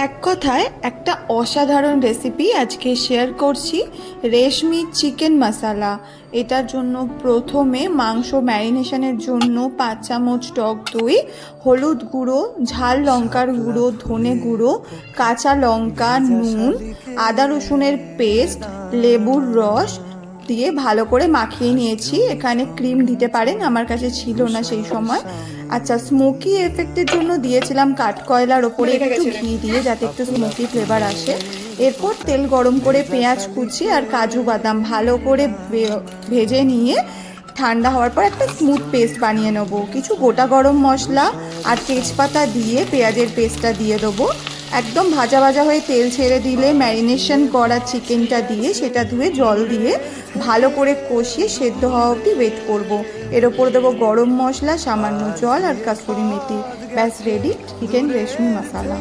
এক কথায় একটা অসাধারণ রেসিপি আজকে শেয়ার করছি। রেশমি চিকেন মশলা। এটার জন্য প্রথমে মাংস ম্যারিনেশনের জন্য 5 চামচ টক দই, হলুদ গুঁড়ো, ঝাল লঙ্কার গুঁড়ো, ধনে গুঁড়ো, কাঁচা লঙ্কা, নুন, আদা রসুনের পেস্ট, লেবুর রস দিয়ে ভালো করে মাখিয়ে নিয়েছি। এখানে ক্রিম দিতে পারেন, আমার কাছে ছিল না সেই সময়। আচ্ছা, স্মোকি এফেক্টের জন্য দিয়েছিলাম কাঠকয়লার ওপরে একটু ঘি দিয়ে, যাতে একটু স্মোকি ফ্লেভার আসে। এরপর তেল গরম করে পেঁয়াজ কুচি আর কাজু বাদাম ভালো করে ভেজে নিয়ে ঠান্ডা হওয়ার পর একটা স্মুথ পেস্ট বানিয়ে নেবো। কিছু গোটা গরম মশলা আর তেজপাতা দিয়ে পেঁয়াজের পেস্টটা দিয়ে দেবো। একদম ভাজা ভাজা হয়ে তেল ছেড়ে দিলে ম্যারিনেশন করা চিকেনটা দিয়ে সেটা ধুয়ে জল দিয়ে ভালো করে কষিয়ে সেদ্ধ হওয়া অবধি ওয়েট করব। এর ওপর দেবো গরম মশলা, সামান্য জল আর কাসুরি মেথি। ব্যাস রেডি চিকেন রেশমি মশলা।